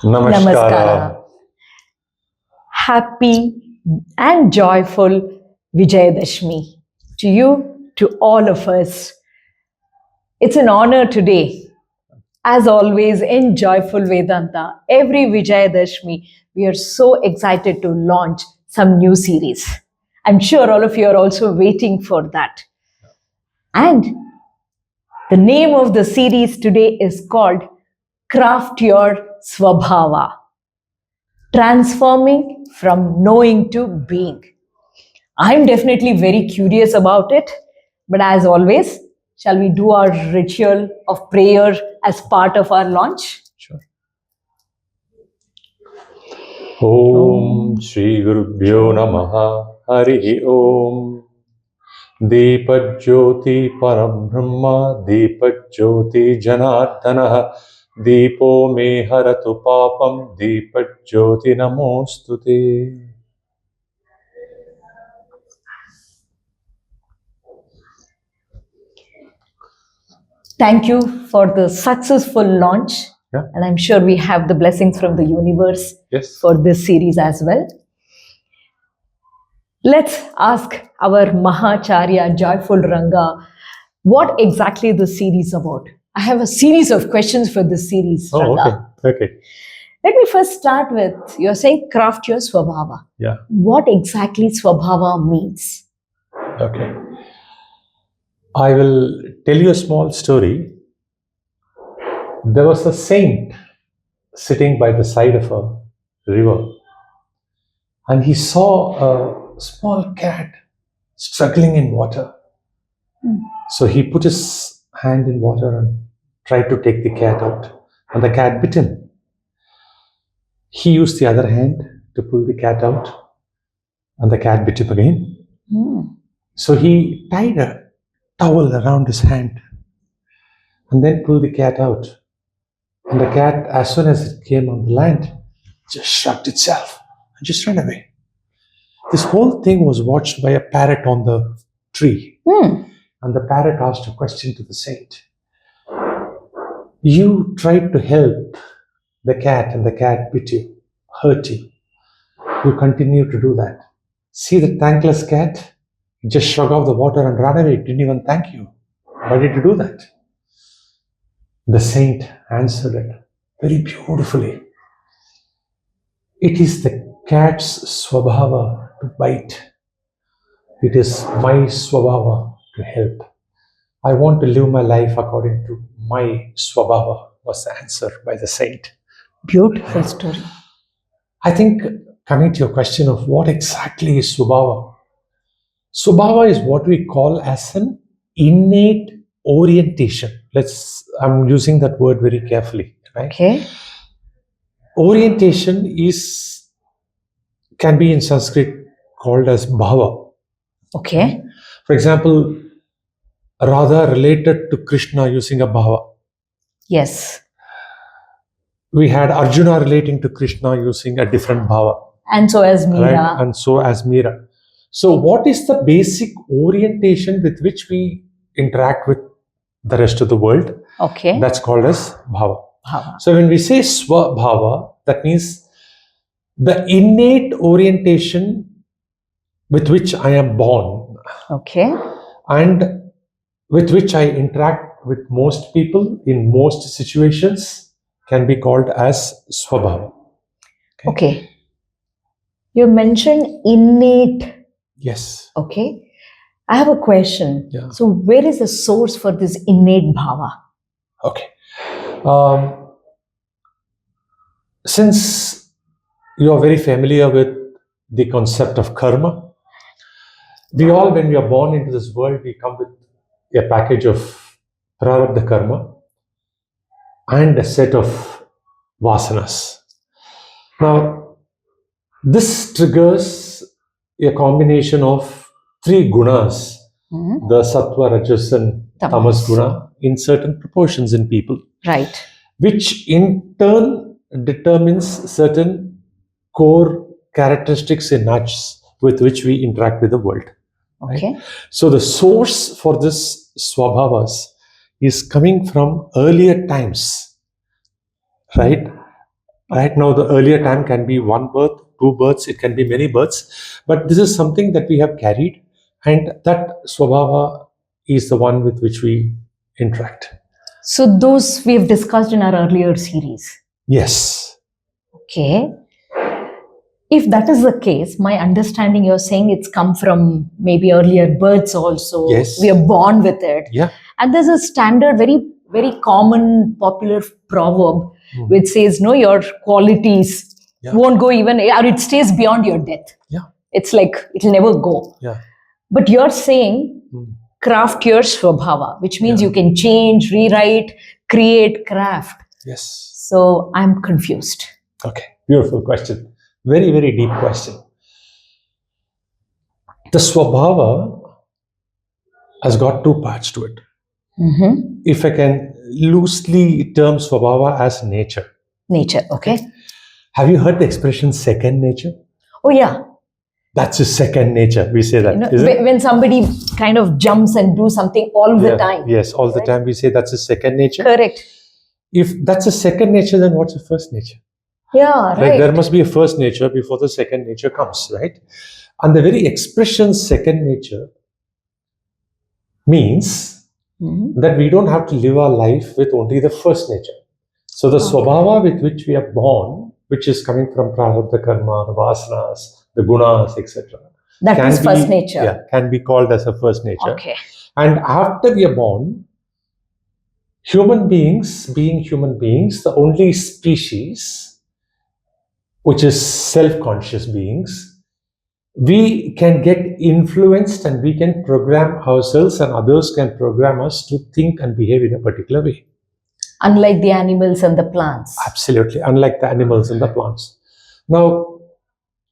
Namaskara. Happy and joyful Vijayadashmi to you, to all of us. It's an honor today. As always, in Joyful Vedanta, every Vijayadashmi, we are so excited to launch some new series. I'm sure all of you are also waiting for that. And the name of the series today is called Craft Your Swabhava, transforming from knowing to being. I'm definitely very curious about it, but as always, shall we do our ritual of prayer as part of our launch? Sure. Om Shri Gurubhyo Namaha Harihi Om Deepajyoti Param Brahma Deepajyoti Janardana Deepo Me Haratu Papam Deepajyoti Namostute. Thank you for the successful launch. Yeah. And I'm sure we have the blessings from the universe Yes. for this series as well. Let's ask our Mahacharya Joyful Ranga what exactly the series is about. I have a series of questions for this series, Oh, Ranga. okay. Let me first start with, you're saying craft your swabhava. Yeah. What exactly swabhava means? Okay. I will tell you a small story. There was a saint sitting by the side of a river, and he saw a small cat struggling in water. So he put his hand in water and tried to take the cat out, and the cat bit him. He used the other hand to pull the cat out, and the cat bit him again. So he tied a towel around his hand and then pulled the cat out. And the cat, as soon as it came on the land, just shrugged itself and just ran away. This whole thing was watched by a parrot on the tree. And the parrot asked a question to the saint. You tried to help the cat and the cat bit you, hurt you. You continue to do that. See the thankless cat? It just shrugged off the water and ran away. It didn't even thank you. Why did you do that? The saint answered it very beautifully. It is the cat's swabhava to bite. It is my swabhava to help. I want to live my life according to my swabhava, was the answer by the saint. Beautiful story. I think coming to your question of what exactly is swabhava. Swabhava is what we call as an innate orientation. I'm using that word very carefully, right? Okay. Orientation can be in Sanskrit called as bhava. Okay. For example, Radha related to Krishna using a bhava. Yes. We had Arjuna relating to Krishna using a different bhava. And so as Meera. Right? And so as Meera. So what is the basic orientation with which we interact with the rest of the world? Okay. That's called as bhava. Bhava. So when we say swabhava, that means the innate orientation with which I am born. Okay. And with which I interact with most people in most situations can be called as swabhava. Okay. You mentioned innate. Yes. Okay. I have a question. Yeah. So where is the source for this innate bhava? Okay. Since you are very familiar with the concept of karma, we all, when we are born into this world, we come with a package of prarabdha karma and a set of vasanas. Now, this triggers a combination of three gunas, the sattva, rajas and tamas guna, in certain proportions in people. Right. Which in turn determines certain core characteristics in us with which we interact with the world. Okay. Right? So the source for this swabhavas is coming from earlier times, right? Right now, the earlier time can be one birth, two births, it can be many births, but this is something that we have carried, and that swabhava is the one with which we interact. So those we have discussed in our earlier series. Yes. Okay. If that is the case, my understanding, you're saying it's come from maybe earlier births also. Yes. We are born with it. Yeah. And there's a standard, very, very common, popular proverb Mm. which says, no, your qualities Yeah. won't go even, or it stays beyond your death. Yeah. It's like it'll never go. Yeah. But you're saying Mm. craft your swabhava, which means Yeah. you can change, rewrite, create, craft. Yes. So I'm confused. Okay. Beautiful question. Very, very deep question. The swabhava has got two parts to it. Mhm. If I can loosely term swabhava as nature. Nature, okay? Have you heard the expression second nature? Oh, yeah. That's his second nature. We say that, You know, isn't it? when somebody kind of jumps and do something all the time. Yes, all the Right? time we say that's his second nature. Correct. If that's a second nature, then what's the first nature? Yeah, Like right. there must be a first nature before the second nature comes, right? And the very expression second nature means Mhm. that we don't have to live our life with only the first nature. So the Okay. swabhava with which we are born, which is coming from prarabdha karma, the vasanas, the gunas, etc. That can is be- first nature. Yeah, can be called as a first nature. Okay. And after we are born, human beings, being human beings, the only species which is self-conscious beings, we can get influenced and we can program ourselves, and others can program us to think and behave in a particular way. Unlike the animals and the plants. Absolutely, unlike the animals and the plants. Now,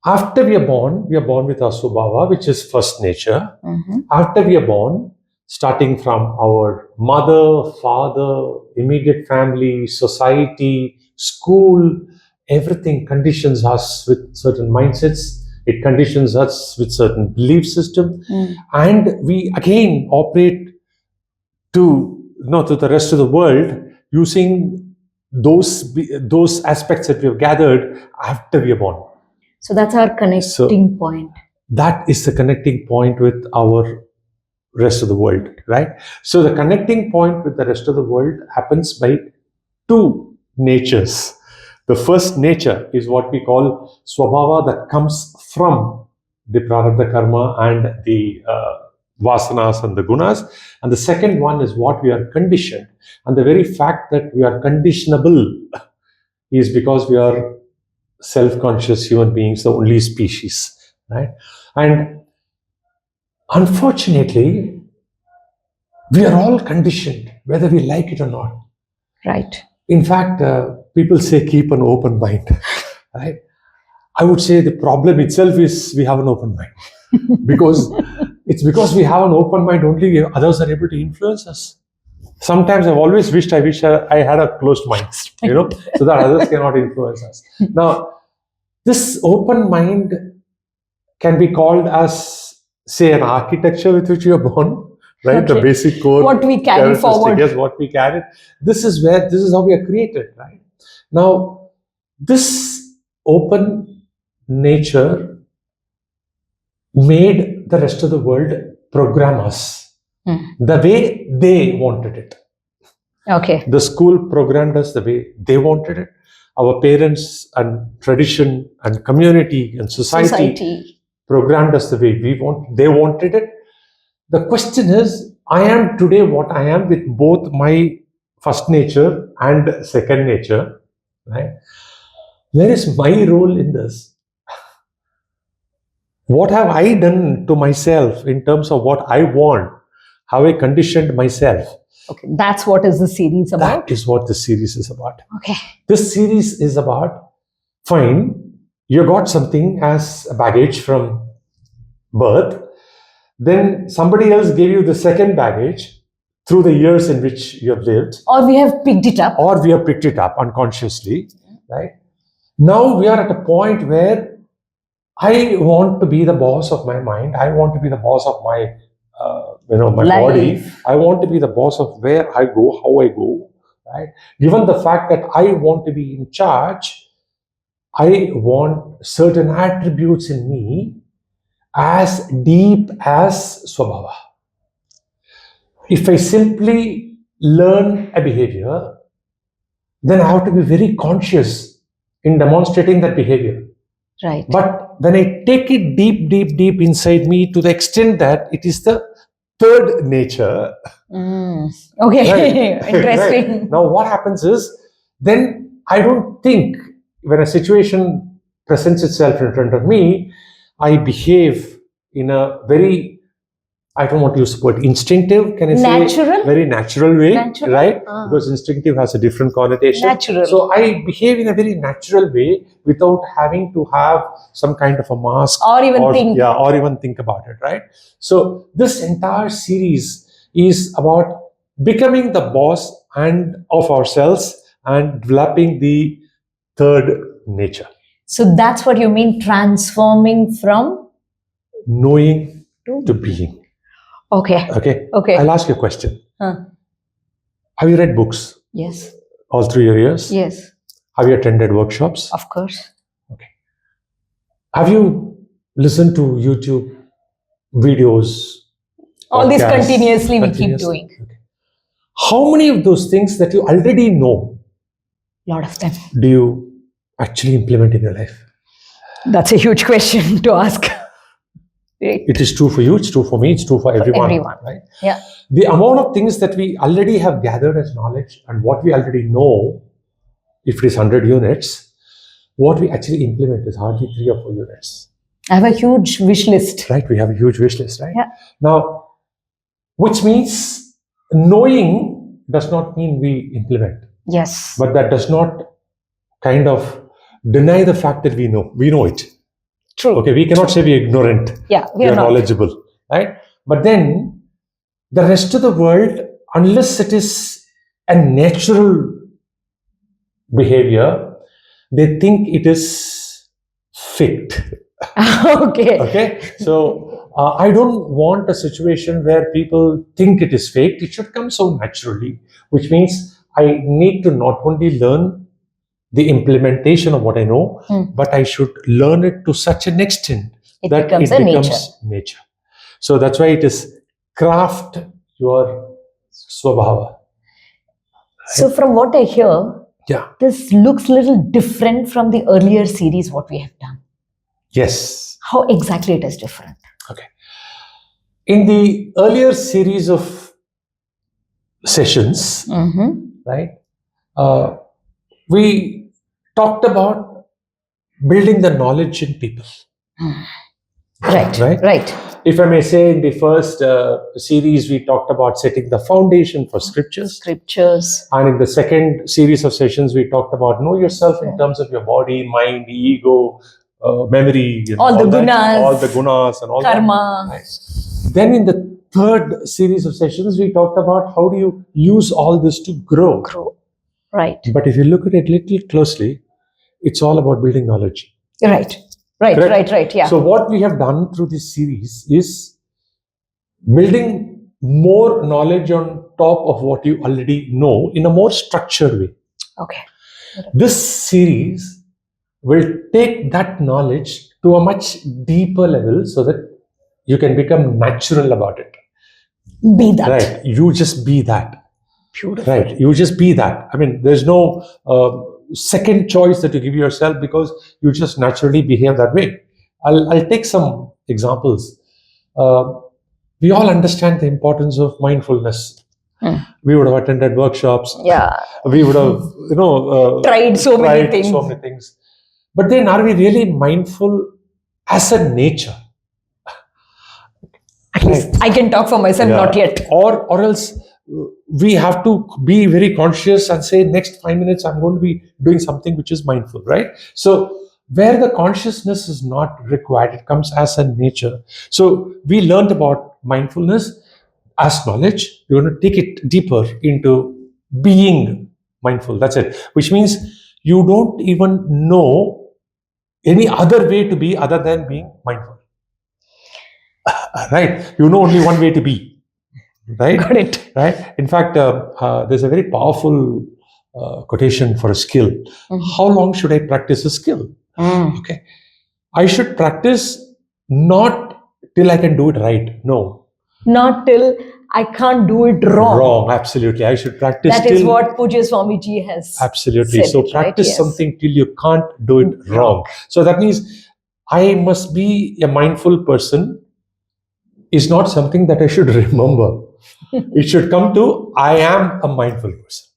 after we are born with our swabhava, which is first nature. Mhm. After we are born, starting from our mother, father, immediate family, society, school, everything conditions us with certain mindsets. It conditions us with certain belief system, Mm. and we again operate to the rest of the world using those aspects that we have gathered after we are born. So that's our connecting point. That is the connecting point with our rest of the world, right? So the connecting point with the rest of the world happens by two natures. The first nature is what we call swabhava, that comes from the prarabdha karma and the vasanas and the gunas. And the second one is what we are conditioned. And the very fact that we are conditionable is because we are self-conscious human beings, the only species, right? And unfortunately, we are all conditioned, whether we like it or not. Right. In fact, people say keep an open mind, right? I would say the problem itself is we have an open mind, because it's because we have an open mind only others are able to influence us. Sometimes I've always wished I had a closed mind, so that others cannot influence us. Now, this open mind can be called as, say, an architecture with which you are born, right? The Okay. basic core What we carry characteristic, forward. yes, what we carry. This is how we are created, right? Now, this open nature made the rest of the world program us the way they wanted it. Okay. The school programmed us the way they wanted it. Our parents and tradition and community and society programmed us the way they wanted it. The question is, I am today what I am with both my first nature and second nature, right? Where is my role in this? What have I done to myself in terms of what I want? How I conditioned myself? Okay. That's what is the series about? That is what the series is about. Okay. This series is about, fine, you got something as a baggage from birth, then somebody else gave you the second baggage through the years in which you have lived, Or we have picked it up. or we have picked it up unconsciously, right? Now we are at a point where I want to be the boss of my mind. I want to be the boss of my my body. Life. I want to be the boss of where I go, how I go, right? Given the fact that I want to be in charge, I want certain attributes in me as deep as Swabhava. If I simply learn a behavior, then I have to be very conscious in demonstrating that behavior. Right. But when I take it deep, deep, deep inside me to the extent that it is the third nature, Okay. right, Interesting. right. Now, what happens is, then I don't think when a situation presents itself in front of me, I behave in a very, I don't want to use the word instinctive, can I say? Natural? Very natural way, Natural? right? Ah. Because instinctive has a different connotation. Natural. So I behave in a very natural way without having to have some kind of a mask Or even think. Yeah, or even think about it, right? So this entire series is about becoming the boss and of ourselves and developing the third nature, So that's what you mean transforming from knowing to being. Okay. Okay. Okay. I'll ask you a question. Huh. Have you read books Yes. all through your years? Yes. Have you attended workshops? Of course. Have you listened to YouTube videos? All this podcasts continuously we keep continuously? doing. Okay. How many of those things that you already know Lot of them. do you actually implement in your life? That's a huge question to ask. Right. It is true for you, it's true for me, it's true for everyone. everyone. Right? Yeah. The amount of things that we already have gathered as knowledge and what we already know, if it is 100 units, what we actually implement is hardly 3 or 4 units. I have a huge wish list. Right? We have a huge wish list, right? Yeah. Now, which means knowing does not mean we implement, Yes. but that does not kind of deny the fact that we know. We know it. True. Okay, we cannot say we're ignorant. Yeah, We are knowledgeable, right? But then the rest of the world, unless it is a natural behavior, they think it is faked. Okay. Okay, so I don't want a situation where people think it is faked. It should come so naturally, which means I need to not only learn the implementation of what I know, but I should learn it to such an extent It that becomes it a becomes nature. So that's why it is craft your swabhava. So from what I hear, Yeah. this looks a little different from the earlier series what we have done. Yes. How exactly it is different? Okay. In the earlier series of sessions, right, we talked about building the knowledge in people. Right. If I may say, in the first series, we talked about setting the foundation for scriptures. And in the second series of sessions, we talked about know yourself in terms of your body, mind, ego, memory, all the gunas and all karma. that. Right. Then in the third series of sessions, we talked about how do you use all this to grow. Right. But if you look at it a little closely, it's all about building knowledge. Right. Yeah. So what we have done through this series is building more knowledge on top of what you already know in a more structured way. Okay. This series will take that knowledge to a much deeper level so that you can become natural about it. Be that. Right. You just be that. Beautiful. Right. You just be that. I mean, there's no second choice that you give yourself because you just naturally behave that way. I'll take some examples. We all understand the importance of mindfulness. We would have attended workshops. Yeah. We would have, tried so many things. But then, are we really mindful as a nature? At least I can talk for myself, not yet. Or else we have to be very conscious and say, next 5 minutes, I'm going to be doing something which is mindful, right? So where the consciousness is not required, it comes as a nature. So we learned about mindfulness as knowledge. We're going to take it deeper into being mindful. That's it. Which means you don't even know any other way to be other than being mindful. Right? You know only one way to be. Right? Got it. Right? In fact, there's a very powerful quotation for a skill. How long should I practice a skill? Okay. I should practice not till I can do it right. No. Not till I can't do it wrong. Wrong. Absolutely. I should practice That is till. what Pujya Swamiji has Absolutely. said So it, right? practice Yes. something till you can't do it wrong. So that means I must be a mindful person is not something that I should remember. It should come to I am a mindful person.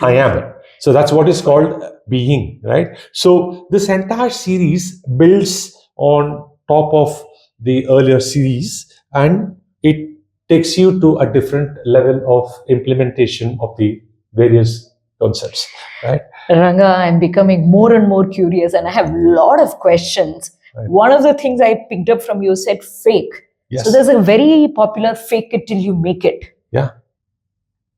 I am. So that's what is called being, right? So this entire series builds on top of the earlier series, and it takes you to a different level of implementation of the various concepts, right? Ranga, I'm becoming more and more curious and I have a lot of questions. Right. One of the things I picked up from you said fake. Yes. So there's a very popular fake it till you make it. Yeah,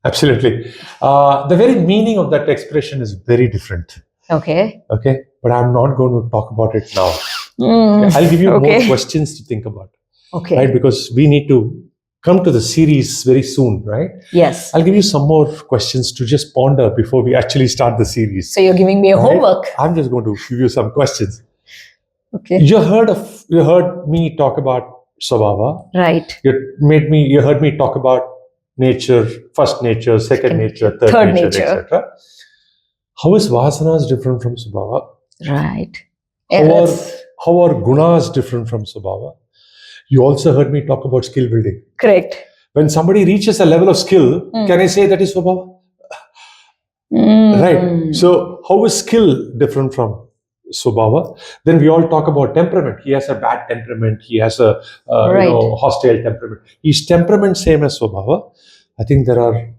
absolutely. The very meaning of that expression is very different. Okay. Okay, but I'm not going to talk about it now. Mm, I'll give you more okay. questions to think about, Okay. right? Because we need to come to the series very soon, right? Yes. I'll give you some more questions to just ponder before we actually start the series. So you're giving me a Right? homework. I'm just going to give you some questions. Okay. You heard me talk about Swabhava. Right. You heard me talk about nature, first nature, second nature, third nature, etc. How is Vasanas different from Swabhava? Right. How are gunas different from Swabhava? You also heard me talk about skill building. Correct. When somebody reaches a level of skill, can I say that is Swabhava? Right. So how is skill different from Swabhava? Then we all talk about temperament. He has a bad temperament. He has a hostile temperament. Is temperament same as Swabhava? I think there are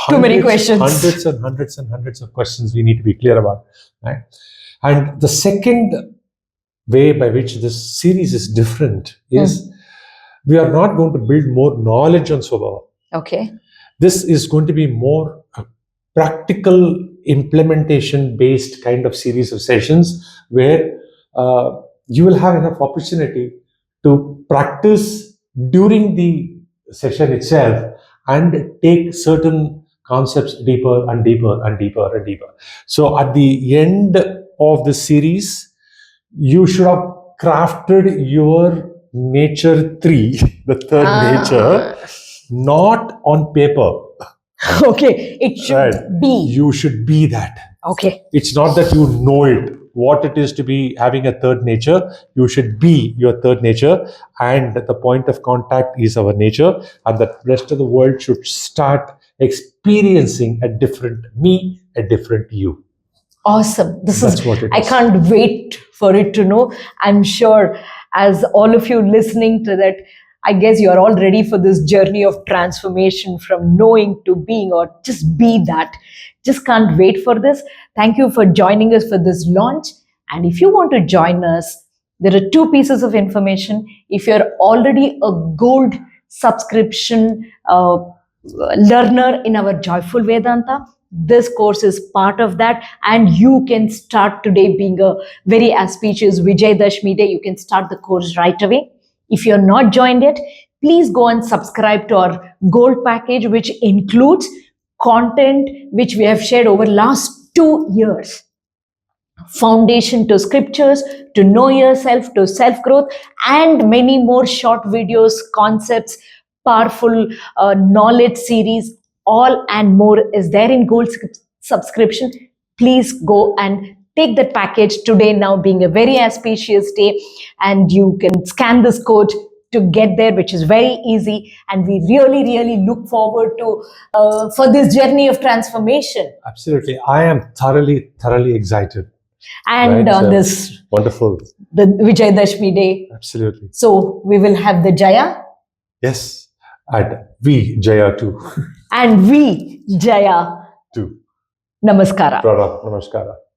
too many questions. Hundreds and hundreds and hundreds of questions we need to be clear about. Right? And the second way by which this series is different is we are not going to build more knowledge on Swabhava. Okay. This is going to be more a practical implementation based kind of series of sessions where you will have enough opportunity to practice during the session itself and take certain concepts deeper and deeper and deeper and deeper. So at the end of the series, you should have crafted your nature 3, the third nature, not on paper. Okay, it should be. You should be that. Okay. It's not that you know it, what it is to be having a third nature. You should be your third nature, and the point of contact is our nature, and the rest of the world should start experiencing a different me, a different you. Awesome. That's what it is. I can't wait for it to know. I'm sure as all of you listening to that, I guess you're all ready for this journey of transformation from knowing to being, or just be that. Just can't wait for this. Thank you for joining us for this launch. And if you want to join us, there are 2 pieces of information. If you're already a gold subscription learner in our Joyful Vedanta, this course is part of that, and you can start today. Being a very auspicious Vijayadashmi day, you can start the course right away. If you're not joined yet, please go and subscribe to our gold package, which includes content which we have shared over last 2 years. Foundation to scriptures, to know yourself, to self-growth, and many more short videos, concepts, powerful knowledge series, all and more is there in gold subscription. Please go and take that package today, now being a very auspicious day, and you can scan this code to get there, which is very easy. And we really, really look forward to for this journey of transformation. Absolutely. I am thoroughly excited. And right? on this wonderful, the Vijayadashmi day. Absolutely. So we will have the Jaya. Yes. And we Jaya too. And we Jaya too. Namaskara. Namaskara.